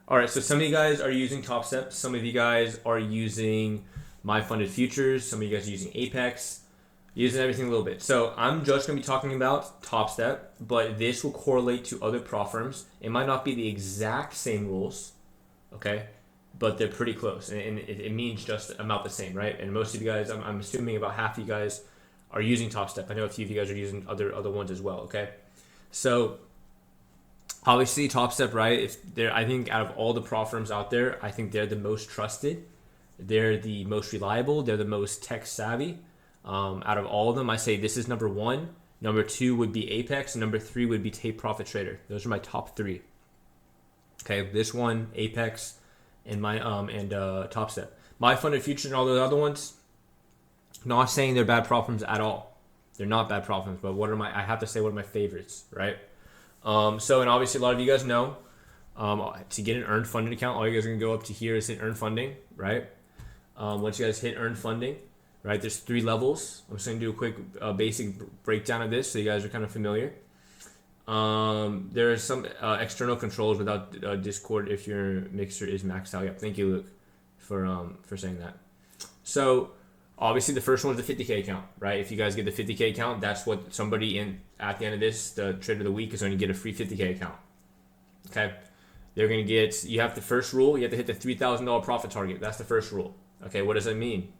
All right, so some of you guys are using Top Step. Some of you guys are using My Funded Futures. Some of you guys are using Apex, using everything a little bit. So I'm just going to be talking about Top Step, but this will correlate to other prop firms. It might not be the exact same rules, okay, but they're pretty close, and it means just about the same, right? And most of you guys, I'm assuming about half of you guys are using Top Step. I know a few of you guys are using other ones as well, okay? So obviously, Top Step, right? If they're, I think out of all the prop firms out there, I think they're the most trusted. They're the most reliable. They're the most tech savvy. Out of all of them, I say this is number one. Number two would be Apex. And number three would be Tape Profit Trader. Those are my top three. Okay, this one, Apex, and my Top Step. My Funded Future and all those other ones. Not saying they're bad prop firms at all. They're not bad prop firms, but what are my? I have to say, what are my favorites, right? So, and obviously a lot of you guys know, to get an earned funded account, all you guys are going to go up to here is hit earn funding, right? Once you guys hit earn funding, right, there's 3 levels. I'm just going to do a quick basic breakdown of this so you guys are kind of familiar. There are some external controls without Discord if your mixer is maxed out. Yep, thank you, Luke, for saying that. So, obviously, the first one is the 50K account, right? If you guys get the 50K account, that's what somebody in at the end of this, the trade of the week, is going to get a free 50K account. Okay, they're going to get. You have the first rule. You have to hit the $3,000 profit target. That's the first rule. Okay, what does that mean?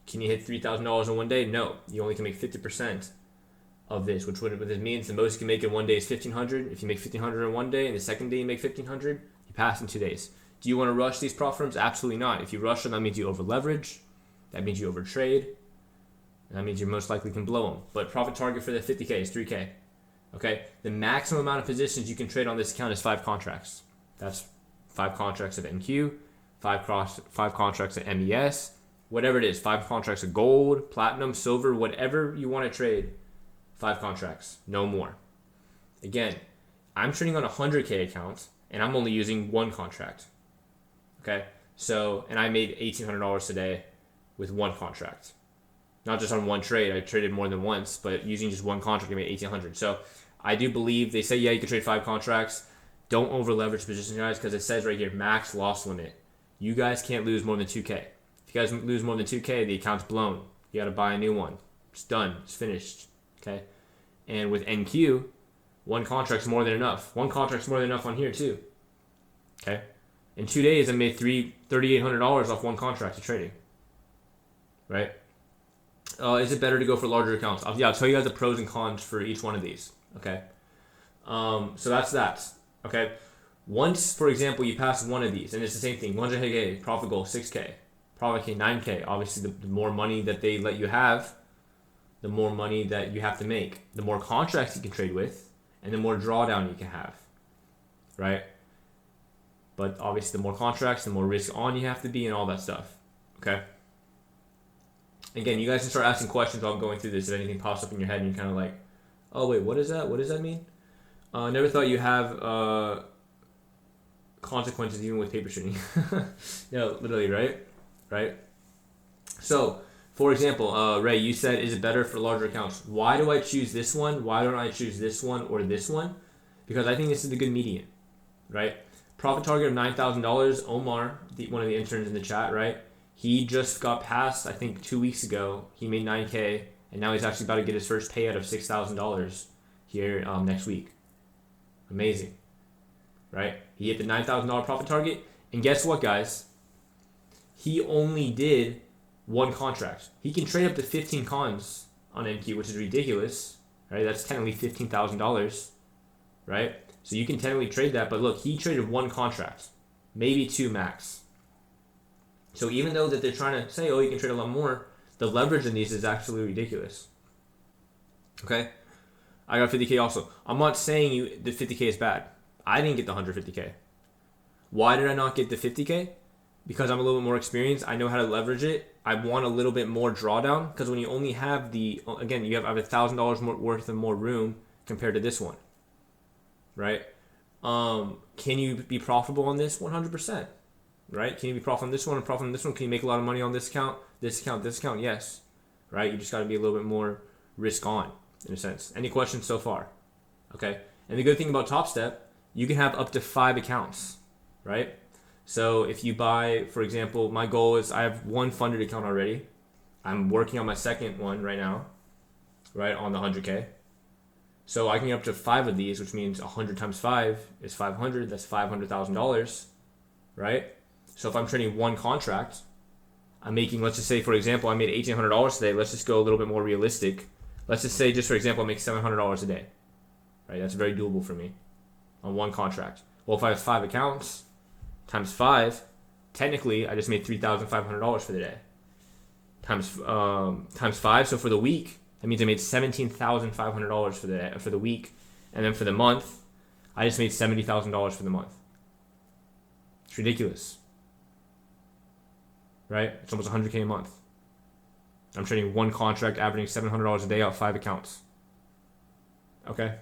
Can you hit $3,000 in one day? No, you only can make 50% of this. What this means, the most you can make in one day is 1,500. If you make 1,500 in one day, and the second day you make 1,500, you pass in 2 days. Do you want to rush these prop firms? Absolutely not. If you rush them, that means you over leverage. That means you overtrade. That means you most likely can blow them. But profit target for the 50K is 3K. Okay? The maximum amount of positions you can trade on this account is 5 contracts. That's 5 contracts of NQ, 5 contracts of MES, whatever it is. 5 contracts of gold, platinum, silver, whatever you want to trade. 5 contracts. No more. Again, I'm trading on a 100K account, and I'm only using 1 contract. Okay? So, and I made $1,800 today with 1 contract. Not just on one trade. I traded more than once, but using just 1 contract, I made $1,800. So I do believe they say, yeah, you can trade 5 contracts. Don't over leverage positions, guys, because it says right here, max loss limit. You guys can't lose more than 2K. If you guys lose more than 2K, the account's blown. You got to buy a new one. It's done. It's finished. Okay? And with NQ, 1 contract's more than enough. 1 contract's more than enough on here, too. Okay? In 2 days, I made $3,800 off 1 contract of trading. Right? Is it better to go for larger accounts? I'll tell you guys the pros and cons for each one of these. Okay. So that's that. Okay. Once, for example, you pass one of these, and it's the same thing. 100K profit goal 6K, profit K 9K. Obviously, the more money that they let you have, the more money that you have to make. The more contracts you can trade with, and the more drawdown you can have. Right. But obviously, the more contracts, the more risk on you have to be, and all that stuff. Okay. Again, you guys can start asking questions while I'm going through this if anything pops up in your head and you're kind of like, oh, wait, what is that? What does that mean? I never thought you have consequences even with paper trading. No, literally, right? Right? So, for example, Ray, you said, is it better for larger accounts? Why do I choose this one? Why don't I choose this one or this one? Because I think this is the good median, right? Profit target of $9,000. Omar, one of the interns in the chat, right? He just got passed, I think, 2 weeks ago. He made 9K, and now he's actually about to get his first payout of $6,000 here next week. Amazing, right? He hit the $9,000 profit target, and guess what, guys? He only did 1 contract. He can trade up to 15 cons on NQ, which is ridiculous, right? That's technically $15,000, right? So you can technically trade that, but look, he traded 1 contract, maybe 2 max. So even though that they're trying to say, oh, you can trade a lot more, the leverage in these is actually ridiculous. Okay? I got 50K also. I'm not saying the 50K is bad. I didn't get the 150K. Why did I not get the 50K? Because I'm a little bit more experienced. I know how to leverage it. I want a little bit more drawdown because when you only have again, you have $1,000 more worth of more room compared to this one. Right? Can you be profitable on this? 100%. Right? Can you be profitable on this one and profitable on this one? Can you make a lot of money on this account, this account, this account? Yes. Right? You just got to be a little bit more risk on, in a sense. Any questions so far? Okay. And the good thing about Top Step, you can have up to 5 accounts, right? So if you buy, for example, my goal is I have one funded account already. I'm working on my second one right now, right, on the 100K. So I can get up to 5 of these, which means 100 times 5 is 500. That's $500,000, right? So if I'm trading one contract, I'm making, let's just say, for example, I made $1,800 today. Let's just go a little bit more realistic. Let's just say, just for example, I make $700 a day, right? That's very doable for me on one contract. Well, if I have 5 accounts times 5, technically I just made $3,500 for the day. Times 5, so for the week, that means I made $17,500 for the week, and then for the month, I just made $70,000 for the month. It's ridiculous, right? It's almost $100K a month. I'm trading one contract, averaging $700 a day out 5 accounts. Okay,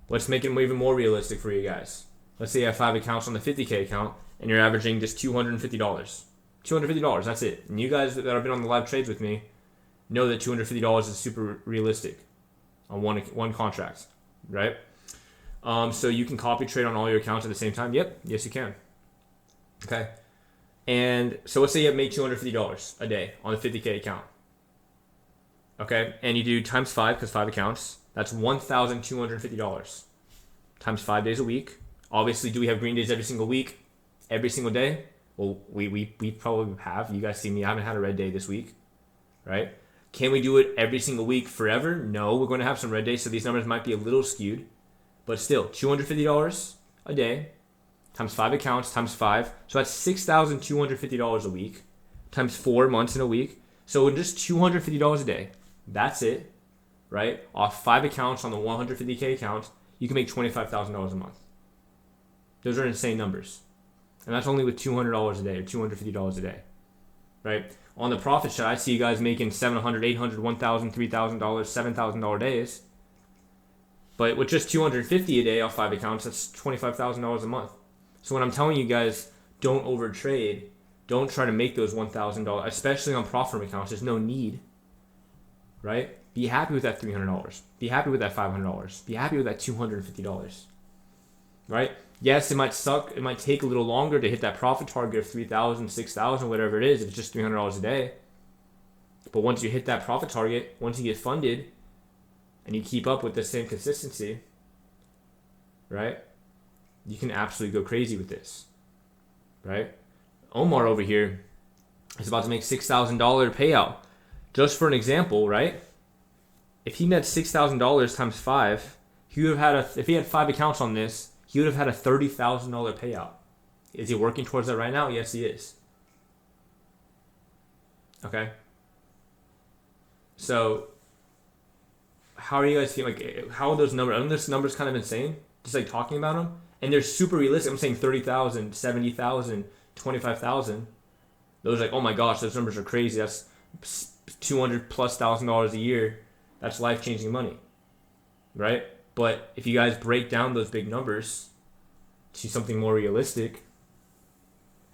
let's make it even more realistic for you guys. Let's say you have 5 accounts on the 50K account, and you're averaging just $250. $250, that's it. And you guys that have been on the live trades with me know that $250 is super realistic on one contract, right? So you can copy trade on all your accounts at the same time. Yep, yes you can. Okay, and so let's say you have made $250 a day on the 50K account. Okay, and you do times 5 because 5 accounts. That's $1,250 times 5 days a week. Obviously, do we have green days every single week, every single day? Well, we probably have. You guys see me. I haven't had a red day this week, right? Can we do it every single week forever? No, we're going to have some red days, so these numbers might be a little skewed. But still, $250 a day times 5 accounts times 5. So that's $6,250 a week times 4 months in a week. So in just $250 a day, that's it, right? Off 5 accounts on the 150K account, you can make $25,000 a month. Those are insane numbers. And that's only with $200 a day or $250 a day, right? On the profit shot, I see you guys making $700, $800, $1,000, $3,000, $7,000 days. But with just $250 a day off 5 accounts, that's $25,000 a month. So when I'm telling you guys, don't overtrade, don't try to make those $1,000, especially on profit accounts. There's no need, right? Be happy with that $300. Be happy with that $500. Be happy with that $250, right? Yes, it might suck. It might take a little longer to hit that profit target of $3,000, $6,000, whatever it is, if it's just $300 a day. But once you hit that profit target, once you get funded, and you keep up with the same consistency, right? You can absolutely go crazy with this, right? Omar over here is about to make $6,000 payout. Just for an example, right? If he made $6,000 times 5, he would have had if he had 5 accounts on this, he would have had a $30,000 payout. Is he working towards that right now? Yes, he is. Okay. So, how are you guys feeling? Like, how are those numbers? Aren't those numbers kind of insane? Just like talking about them, and they're super realistic. I'm saying 30,000, 70,000, 25,000. Those are like, oh my gosh, those numbers are crazy. That's $200,000+ a year. That's life-changing money, right? But if you guys break down those big numbers to something more realistic,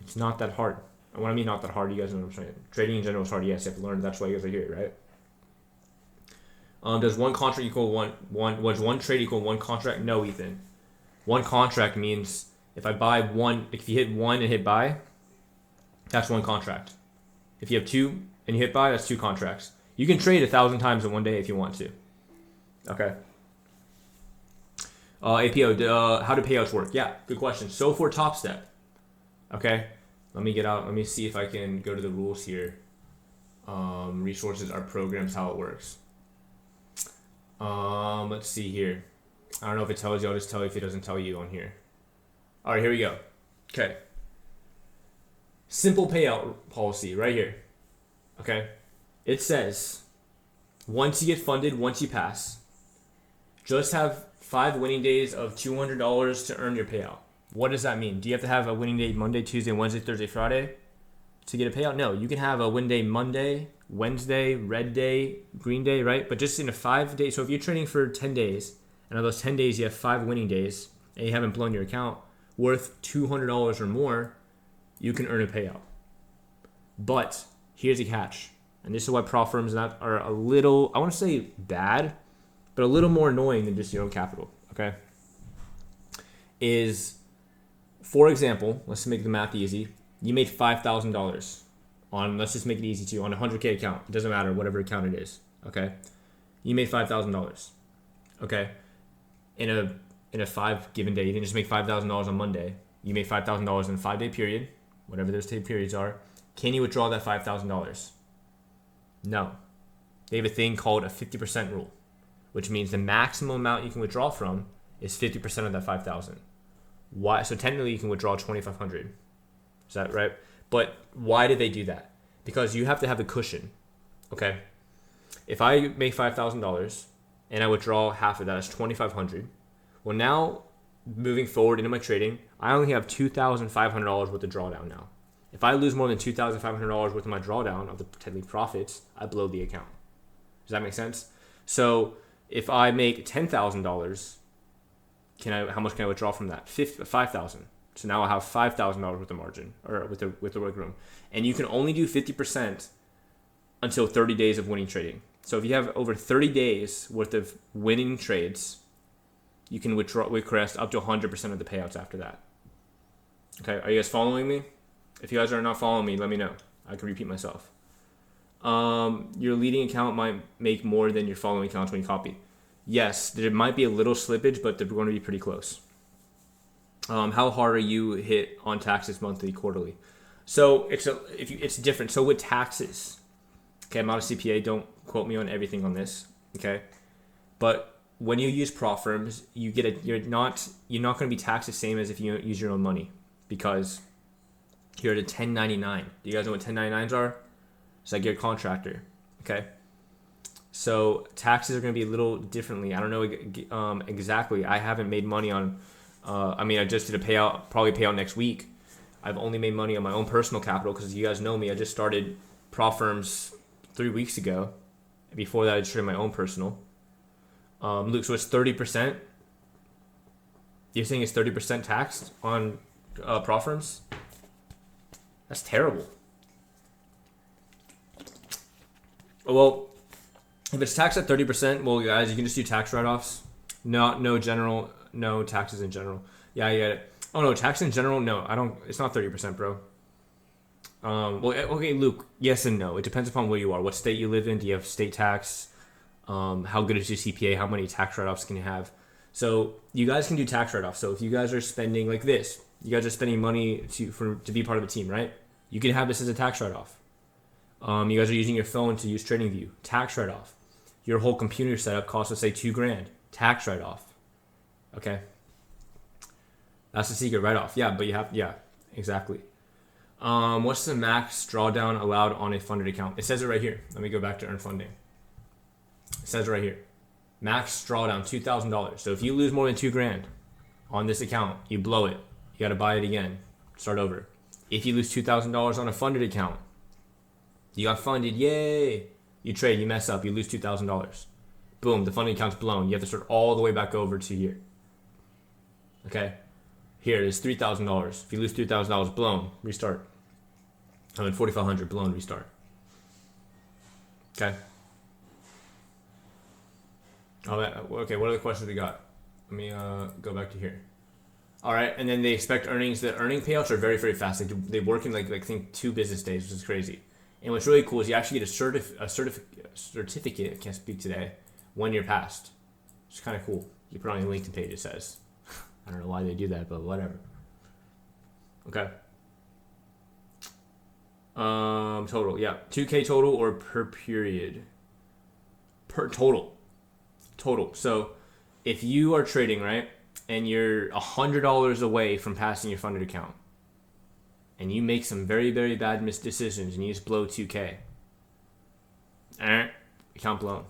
it's not that hard. And when I mean not that hard, you guys know what I'm saying. Trading in general is hard. Yes, you have to learn. That's why you guys are here, right? Does one contract equal was one trade equal one contract? No, Ethan. One contract means if I buy one, if you hit 1 and hit buy, that's one contract. If you have 2 and you hit buy, that's 2 contracts. You can trade 1,000 times in one day if you want to. Okay. APO, how do payouts work? Yeah, good question. So for Top Step, okay, let me get out. Let me see if I can go to the rules here. Resources, our programs, how it works. Let's see here. I don't know if it tells you. I'll just tell you if it doesn't tell you on here. All right, here we go. Okay. Simple payout policy right here. Okay. It says, once you get funded, once you pass, just have 5 winning days of $200 to earn your payout. What does that mean? Do you have to have a winning day Monday, Tuesday, Wednesday, Thursday, Friday to get a payout? No, you can have a win day Monday, Wednesday, red day, green day, right? But just in a 5 day. So if you're trading for 10 days, and on those 10 days you have 5 winning days, and you haven't blown your account worth $200 or more, you can earn a payout. But here's a catch. And this is why prop firms are a little, I want to say bad, but a little more annoying than just your own capital, okay? Is for example, let's make the math easy. You made $5,000 on, let's just make it easy to you, on a 100K account. It doesn't matter, whatever account it is. Okay. You made $5,000. Okay. In a 5 given day, you didn't just make $5,000 on Monday. You made $5,000 in a 5-day period, whatever those periods are. Can you withdraw that $5,000? No. They have a thing called a 50% rule, which means the maximum amount you can withdraw from is 50% of that 5,000. Why? So technically you can withdraw 2,500. Is that right? But why did they do that? Because you have to have the cushion. Okay. If I make $5,000 and I withdraw half of that, that's 2,500. Well, now moving forward into my trading, I only have $2,500 worth of drawdown now. If I lose more than $2,500 worth of my drawdown of the technically profits, I blow the account. Does that make sense? So if I make $10,000, how much can I withdraw from that? $5,000. So now I have $5,000 worth of margin, or with the work room. And you can only do 50% until 30 days of winning trading. So if you have over 30 days worth of winning trades, you can request up to 100% of the payouts after that. Okay, are you guys following me? If you guys are not following me, let me know. I can repeat myself. Your leading account might make more than your following accounts when you copy. Yes, there might be a little slippage, but they're going to be pretty close. How hard are you hit on taxes monthly, quarterly? So it's different. So with taxes, okay, I'm not a CPA. Don't quote me on everything on this, okay? But when you use prop firms, you're not going to be taxed the same as if you use your own money, because you're at a 1099. Do you guys know what 1099s are? It's like you're a contractor, okay? So taxes are going to be a little differently. I don't know exactly. I haven't made money on. I just did a payout, probably payout next week. I've only made money on my own personal capital because you guys know me. I just started prop firms 3 weeks ago. Before that, I just traded my own personal. Luke, so it's 30%. You're saying it's 30% taxed on prop firms? That's terrible. Well, if it's taxed at 30%, well, guys, you can just do tax write-offs. No taxes in general. Yeah, I get it. Oh no, tax in general? No, I don't. It's not 30%, bro. Well, okay, Luke. Yes and no. It depends upon where you are, what state you live in. Do you have state tax? How good is your CPA? How many tax write-offs can you have? So you guys can do tax write-offs. So if you guys are spending like this, you guys are spending money to be part of a team, right? You can have this as a tax write-off. You guys are using your phone to use TradingView, tax write-off. Your whole computer setup costs, let's say, $2,000, tax write-off. Okay, that's the secret write-off. Yeah, exactly. What's the max drawdown allowed on a funded account? It says it right here. Let me go back to earn funding. It says it right here. Max drawdown $2,000. So if you lose more than $2,000 on this account, you blow it. You got to buy it again. Start over. If you lose $2,000 on a funded account, you got funded. Yay! You trade. You mess up. You lose $2,000. Boom. The funding account's blown. You have to start all the way back over to here. Okay. Here it is $3,000. If you lose $3,000, blown. Restart. I mean $4,500. Blown. Restart. Okay. Okay. What are the questions we got? Let me go back to here. All right, and then they expect earnings. The earning payouts are very, very fast. They work in like I think 2 business days, which is crazy. And what's really cool is you actually get a certificate. I can't speak today. 1 year past. It's kind of cool. You put it on your LinkedIn page. It says. I don't know why they do that, but whatever. Okay. Total, yeah, 2K total or per period? Per total. So, if you are trading, right, and you're $100 away from passing your funded account, and you make some very, very bad misdecisions, and you just blow 2K, account blown.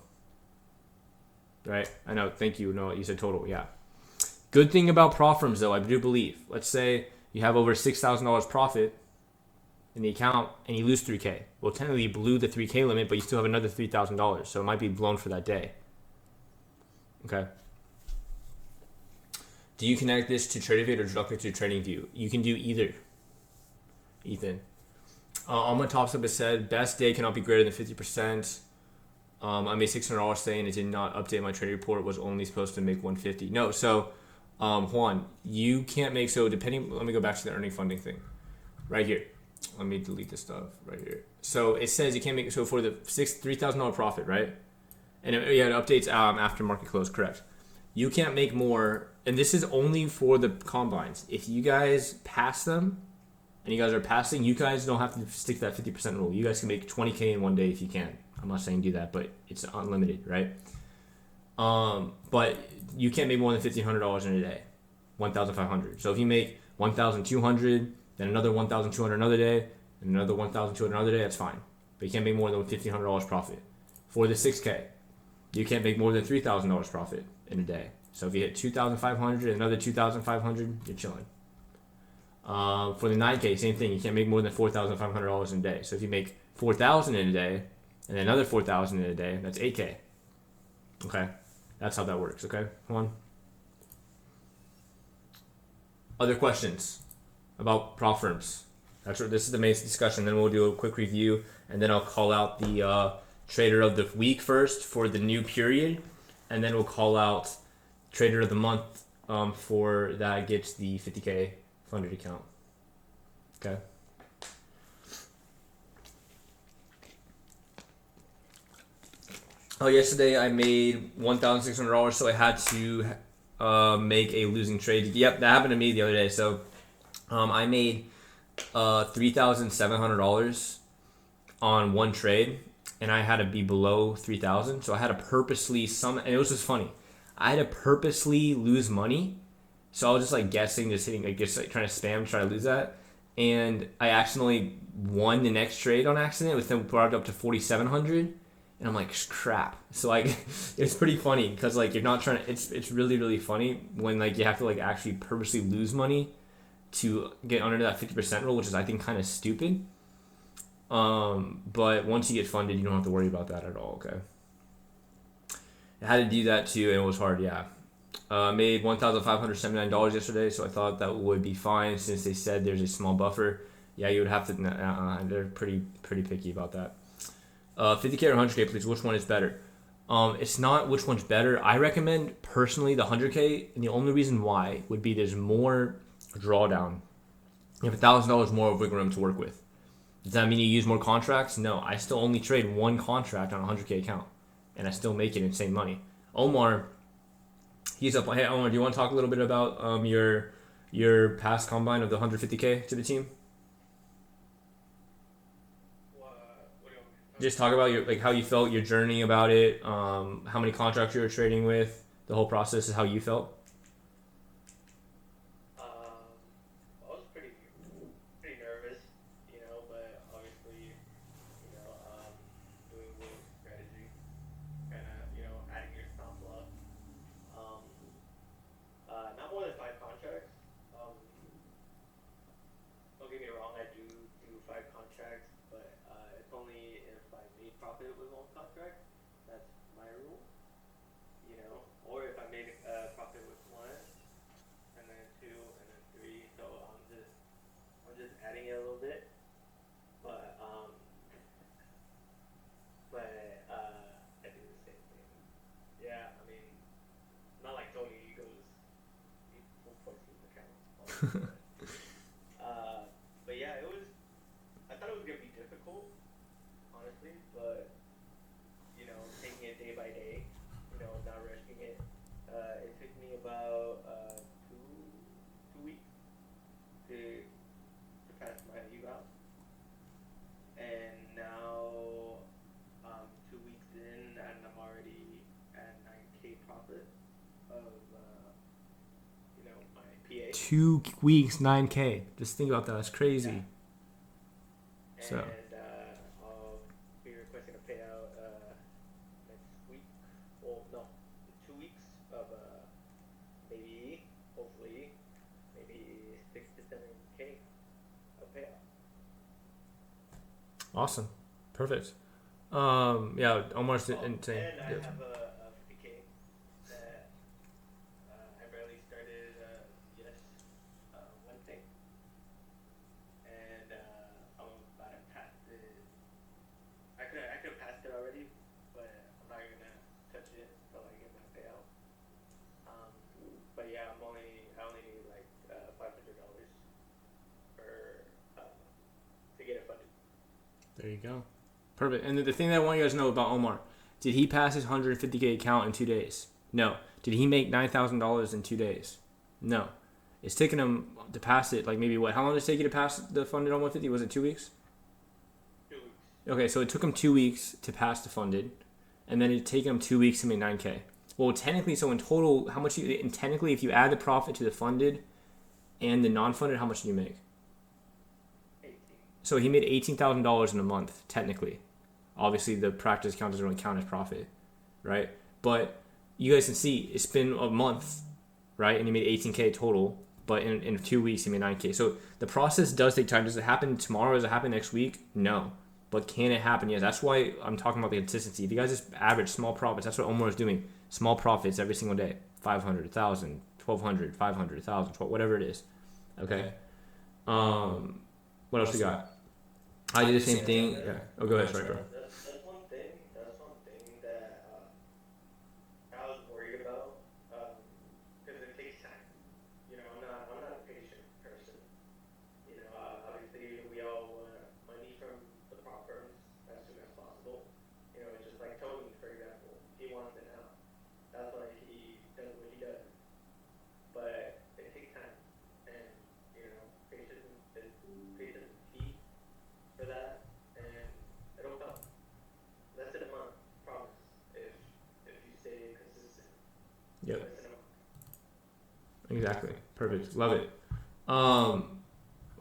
Right? I know. Thank you. No, you said total. Yeah. Good thing about prop firms, though, I do believe. Let's say you have over $6,000 profit in the account and you lose 3K. Well, technically you blew the 3K limit, but you still have another $3,000. So it might be blown for that day. Okay. Do you connect this to TradingView or directly to TradingView? You can do either, Ethan. On my top step, it said best day cannot be greater than 50%. I made $600 saying it did not update my trading report. Was only supposed to make $150. No, so Juan, you can't make, so depending, let me go back to the earning funding thing right here. Let me delete this stuff right here. So it says you can't make, so for the $3,000 profit, right? And it updates after market close, correct. You can't make more, and this is only for the combines. If you guys pass them, and you guys are passing, you guys don't have to stick to that 50% rule. You guys can make 20K in one day if you can. I'm not saying do that, but it's unlimited, right? But you can't make more than $1,500 in a day, 1,500. So if you make 1,200, then another 1,200 another day, and another 1,200 another day, that's fine. But you can't make more than $1,500 profit. For the 6K, you can't make more than $3,000 profit in a day. So if you hit 2,500, another 2,500, you're chilling. For the 9K, same thing. You can't make more than $4,500 in a day. So if you make 4,000 in a day, and another 4,000 in a day, that's 8K. Okay, that's how that works. Okay, one. Other questions about prop firms? This is the main discussion. Then we'll do a quick review, and then I'll call out the trader of the week first for the new period, and then we'll call out trader of the month for that gets the 50K funded account. Okay. Oh, yesterday I made $1,600, so I had to make a losing trade. Yep, that happened to me the other day. So I made $3,700 on one trade, and I had to be below 3,000. So I had to purposely and it was just funny. I had to purposely lose money. So I was just like guessing, just hitting, like just like trying to spam, try to lose that, and I accidentally won the next trade on accident. With them brought it up to 4,700. And I'm like, crap. So like, it's pretty funny because like you're not trying to. It's really really funny when like you have to like actually purposely lose money to get under that 50% rule, which is I think kind of stupid. But once you get funded, you don't have to worry about that at all. Okay. I had to do that too, and it was hard. Yeah. Made $1,579 yesterday, so I thought that would be fine since they said there's a small buffer. Yeah, you would have to. They're pretty picky about that. 50K or 100K, please. Which one is better? It's not which one's better. I recommend personally the 100K, and the only reason why would be there's more drawdown. You have $1,000 more of wiggle room to work with. Does that mean you use more contracts? No, I still only trade one contract on a 100K account, and I still make it insane money. Omar, he's up. Hey, Omar, do you want to talk a little bit about your past combine of the 150K to the team? Just talk about your how you felt, your journey about it, how many contracts you were trading with, the whole process is how you felt. I was pretty nervous, but obviously, doing with strategy, kind of, adding your stop loss. Um, Not more than five contracts. Don't get me wrong, I do five contracts, but it's only if I made profit with one contract. That's my rule, or if I made profit with one, and then two, and then three. So I'm just adding it a little bit, but I do the same thing. Yeah, I mean, not like Tony. He full points his accounts all the time, but yeah, it was. I thought it was gonna be difficult, honestly, but taking it day by day, not rushing it. It took me about 2 weeks to pass my eval, and now 2 weeks in, and I'm already at 9K profit of my PA. 2 weeks, 9K. Just think about that. That's crazy. Yeah. So. And I'll be requesting a payout next week. Well, no, 2 weeks of maybe, hopefully, maybe 6 to 7K of payout. Awesome. Perfect. Yeah, Omar's insane. And I have a 50K that I barely started Wednesday, and I'm about to pass it. I could have passed it already, but I'm not gonna touch it until I get my payout. But yeah, I'm only There you go. Perfect. And the thing that I want you guys to know about Omar, did he pass his 150K account in 2 days? No. Did he make $9,000 in 2 days? No. It's taken him to pass it, like maybe what? How long did it take you to pass the funded on 150? Was it 2 weeks? 2 weeks. Okay, so it took him 2 weeks to pass the funded, and then it taken him 2 weeks to make 9K. Well, technically, so in total, how much and technically, if you add the profit to the funded and the non-funded, how much did you make? 18. So he made $18,000 in a month, technically. Obviously, the practice count doesn't really count as profit, right? But you guys can see it's been a month, right? And he made 18K total, but in 2 weeks, he made 9K. So the process does take time. Does it happen tomorrow? Does it happen next week? No. But can it happen? Yes. That's why I'm talking about the consistency. If you guys just average small profits, that's what Omar is doing. Small profits every single day. 500, 1,000, 1,200, 500, 1,000, 12, whatever it is. Okay. What else we got? I did the same thing. Yeah. Oh, go ahead. Sorry, bro. That's one thing. That's one thing that I was worried about because it takes time. You know, I'm not a patient person. You know, obviously we all want money from the prop firms as soon as possible. You know, it's just like Tony, for example. He wants it now. That's why he does what he does. But it takes time, and you know, patience is key for that, and it'll come. Less than a month, promise. If you stay consistent. Yep. Less than a month. Exactly. Perfect. Love it. Hold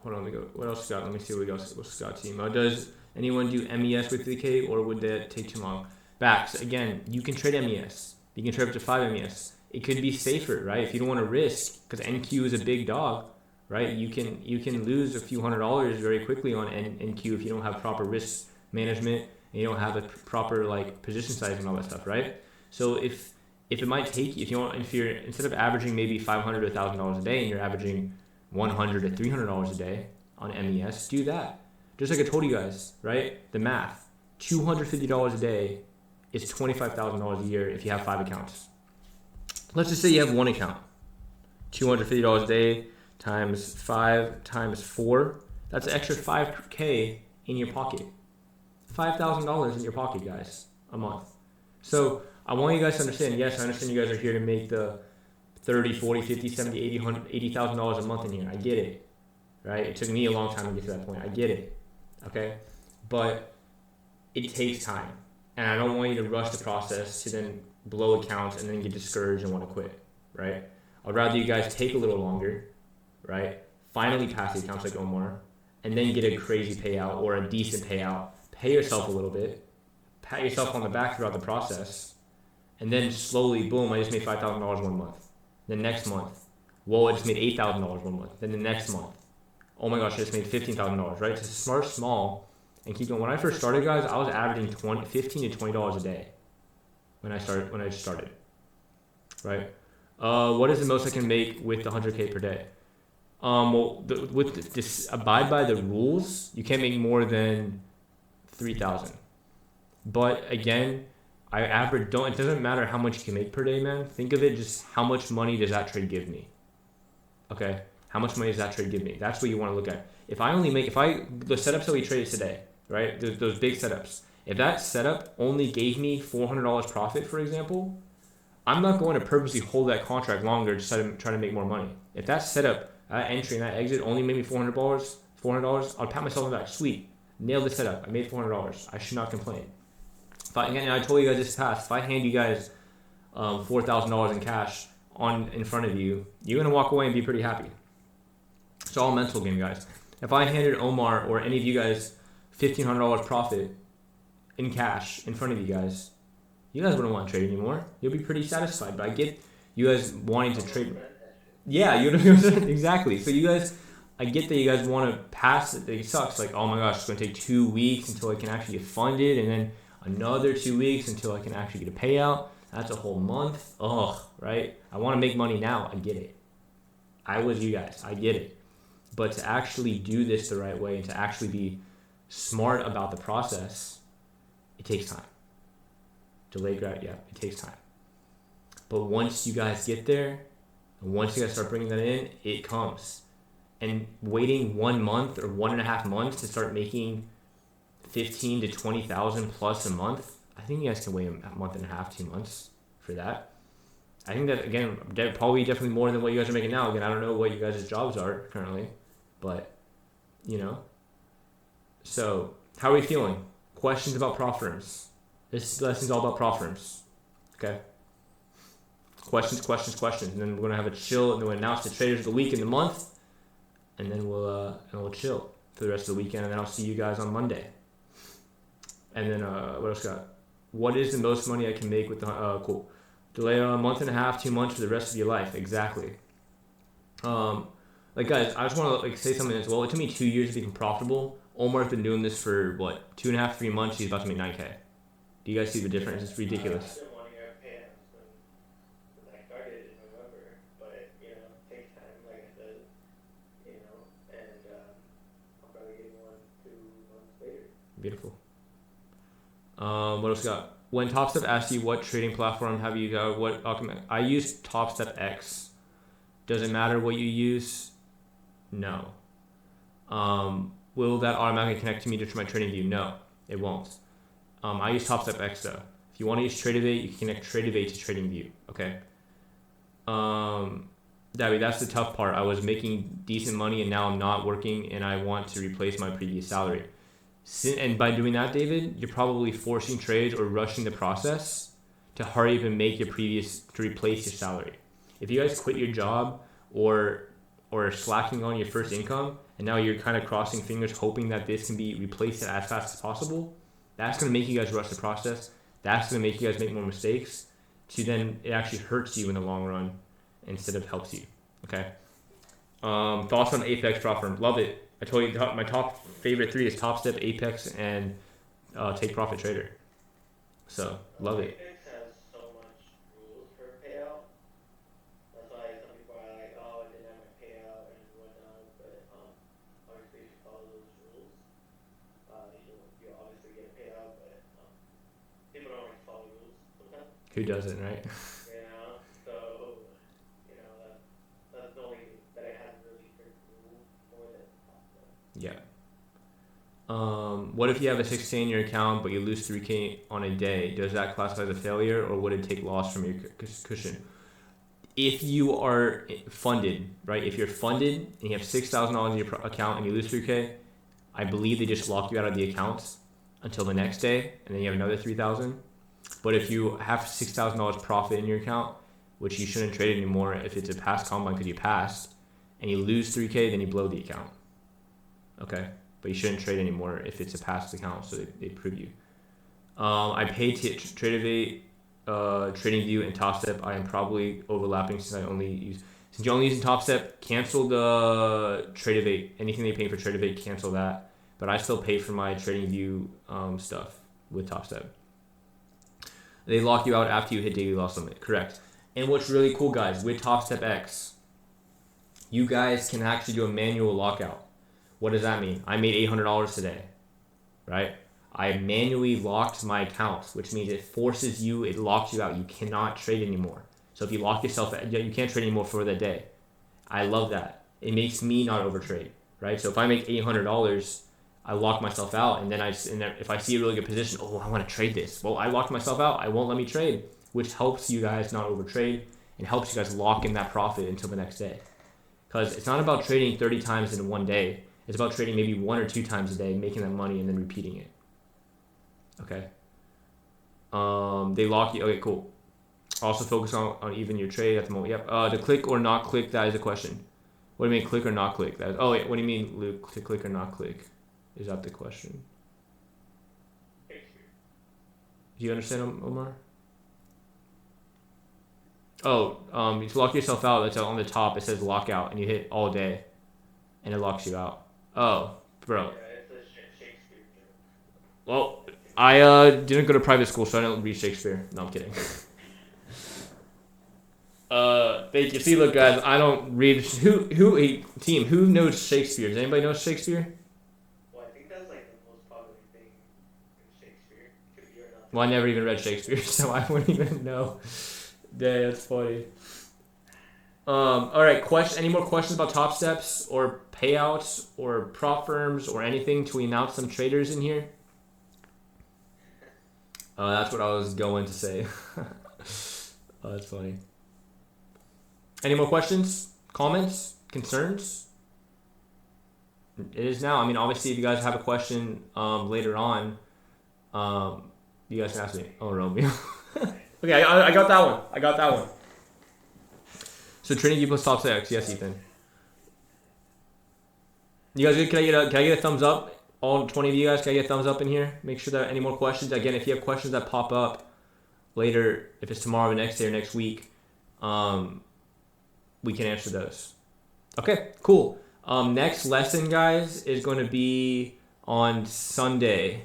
on. Let me go. What else, Scott? Let me see what else. What's Scott team? Does anyone do MES with 3K, or would that take too long? Backs. Again, you can trade MES. You can trade up to 5 MES. It could be safer, right? If you don't want to risk, because NQ is a big dog, right? You can lose a few $100s very quickly on NQ if you don't have proper risk management and you don't have a proper like position size and all that stuff, right? So if it might take you, if you're instead of averaging maybe $500 to $1,000 a day and you're averaging $100 to $300 a day on MES, do that. Just like I told you guys, right? The math: $250 a day is $25,000 a year if you have 5 accounts. Let's just say you have one account, $250 a day times 5 times 4. That's an extra $5K in your pocket. $5,000 in your pocket, guys, a month. So I want you guys to understand, yes, I understand you guys are here to make the $30, $40, $50, $70, $80,000 a month in here. I get it, right? It took me a long time to get to that point. I get it, okay? But it takes time. And I don't want you to rush the process to then blow accounts and then get discouraged and want to quit, right? I'd rather you guys take a little longer, right? Finally pass the accounts like Omar, and then get a crazy payout or a decent payout. Pay yourself a little bit, pat yourself on the back throughout the process, and then slowly, boom, I just made $5,000 one month. The next month, whoa, I just made $8,000 one month. Then the next month, oh my gosh, I just made $15,000, right? So start small and keep going. When I first started, guys, I was averaging $15 to $20 a day when I just started, right? What is the most I can make with the 100K per day? With this, abide by the rules, you can't make more than 3,000. But again, I average, it doesn't matter how much you can make per day, man. Think of it just how much money does that trade give me? Okay, how much money does that trade give me? That's what you want to look at. The setups that we traded today, right? Those big setups. If that setup only gave me $400 profit, for example, I'm not going to purposely hold that contract longer just to try to make more money. If that setup, that entry and that exit only made me $400, I'll pat myself on the back. Sweet, nailed the setup. I made $400. I should not complain. I told you guys this past, if I hand you guys $4,000 in cash in front of you, you're gonna walk away and be pretty happy. It's all a mental game, guys. If I handed Omar or any of you guys $1,500 profit in cash in front of you guys wouldn't want to trade anymore. You'll be pretty satisfied. But I get you guys wanting to trade. Yeah, exactly. So I get that you guys want to pass it. It sucks. Like, oh my gosh, it's going to take 2 weeks until I can actually get funded, and then another 2 weeks until I can actually get a payout. That's a whole month. Ugh, right? I want to make money now. I get it. I was you guys. I get it. But to actually do this the right way and to actually be smart about the process, it takes time. Delayed grad, yeah, it takes time. But once you guys get there, and once you guys start bringing that in, it comes. And waiting 1 month or 1.5 months to start making 15 to 20,000 plus a month, I think you guys can wait a month and a half, 2 months for that. I think that, again, probably definitely more than what you guys are making now. Again, I don't know what you guys' jobs are currently, but, you know. So, how are we feeling? Questions about prop firms. This lesson's all about prop firms. Okay? Questions. And then we're going to have a chill, and then we'll announce the traders of the week and the month, and then we'll chill for the rest of the weekend, and then I'll see you guys on Monday. And then, what else got? What is the most money I can make with the, cool. Delay a month and a half, 2 months for the rest of your life. Exactly. Like guys, I just want to like say something as well. It took me 2 years to become profitable. Omar's been doing this for what, 2.5, 3 months. He's about to make 9K. Do you guys see the difference? It's ridiculous. I've been wanting our payouts when I started in November, but you know, it takes time, like I said, you know, and I'll probably get one 2 months later. Beautiful. What else got? When TopStep asks you what trading platform have you got, I use TopStep X. Does it matter what you use? No. Will that automatically connect to me to my trading view? No, it won't. I use TopStep X though. If you want to use Tradevate, you can connect Tradevate to TradingView. Okay. Dabby, that's the tough part. I was making decent money and now I'm not working and I want to replace my previous salary. And by doing that, David, you're probably forcing trades or rushing the process to hurry up and make to replace your salary. If you guys quit your job or slacking on your first income and now you're kind of crossing fingers hoping that this can be replaced as fast as possible, that's going to make you guys rush the process. That's going to make you guys make more mistakes. Then it actually hurts you in the long run instead of helps you. Okay. Thoughts on Apex prop firm? Love it. I told you my top favorite 3 is TopStep, Apex, and Take Profit Trader. So love it. Apex has so much rules for payout. That's why some people are like, oh, I didn't have my payout and whatnot. But obviously, if you follow those rules, you'll obviously get a payout. But people don't really follow rules sometimes. Who doesn't, right? You know, so you know that's the only that it has really strict rule for it. Yeah. What if you have a 6K in your account but you lose 3K on a day? Does that classify as a failure or would it take loss from your cushion? If you are funded, right? If you're funded and you have $6,000 in your account and you lose 3K, I believe they just lock you out of the account until the next day and then you have another 3,000. But if you have $6,000 profit in your account, which you shouldn't trade anymore if it's a past combine because you passed, and you lose 3K, then you blow the account. Okay, but you shouldn't trade anymore if it's a past account, so they prove you. I pay Tradevate, TradingView, and TopStep. I am probably overlapping since you're only using TopStep. Cancel the Tradevate. Anything they pay for Tradevate, cancel that. But I still pay for my TradingView stuff with TopStep. They lock you out after you hit daily loss limit. Correct. And what's really cool, guys, with TopStep X, you guys can actually do a manual lockout. What does that mean? I made $800 today, right? I manually locked my account, which means it locks you out. You cannot trade anymore. So if you lock yourself out, you can't trade anymore for the day. I love that. It makes me not overtrade, right? So if I make $800, I lock myself out, and then if I see a really good position, I want to trade this. Well, I locked myself out. I won't let me trade, which helps you guys not overtrade and helps you guys lock in that profit until the next day. Because it's not about trading 30 times in one day. It's about trading maybe 1 or 2 times a day, making that money, and then repeating it. Okay. They lock you. Okay, cool. Also focus on even your trade at the moment. Yep. To click or not click, that is a question. What do you mean click or not click? Wait, what do you mean, Luke, to click or not click? Is that the question? Do you understand, Omar? You lock yourself out. That's on the top. It says lockout, and you hit all day, and it locks you out. Oh, bro. Yeah, it's a Shakespeare joke. Well, I didn't go to private school, so I don't read Shakespeare. No, I'm kidding. Thank you. See, look, guys, I don't read. Who knows Shakespeare? Does anybody know Shakespeare? Well, I think that's like the most popular thing in Shakespeare. Well, I never even read Shakespeare, so I wouldn't even know. Yeah, that's funny. All right. Any more questions about Top Steps or payouts or prop firms or anything? Till we announce some traders in here. That's what I was going to say. That's funny. Any more questions, comments, concerns? It is now. I mean, obviously, if you guys have a question later on, you guys can ask me. Oh, Romeo. Okay, I got that one. I got that one. So Trinity plus top 6. Yes, Ethan. You guys, can I get a thumbs up? All 20 of you guys, can I get a thumbs up in here? Make sure that any more questions. Again, if you have questions that pop up later, if it's tomorrow, the next day, or next week, we can answer those. Okay, cool. Next lesson, guys, is going to be on Sunday.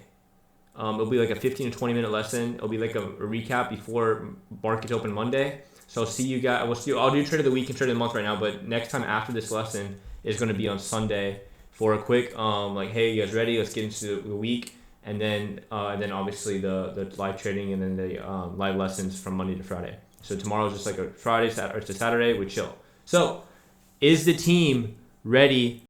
It'll be like a 15 to 20 minute lesson. It'll be like a recap before markets open Monday. So I'll see you guys. I'll do trade of the week and trade of the month right now. But next time after this lesson is going to be on Sunday for a quick hey, you guys ready? Let's get into the week, and then obviously the live trading, and then the live lessons from Monday to Friday. So tomorrow's just like a Friday to Saturday. We chill. So is the team ready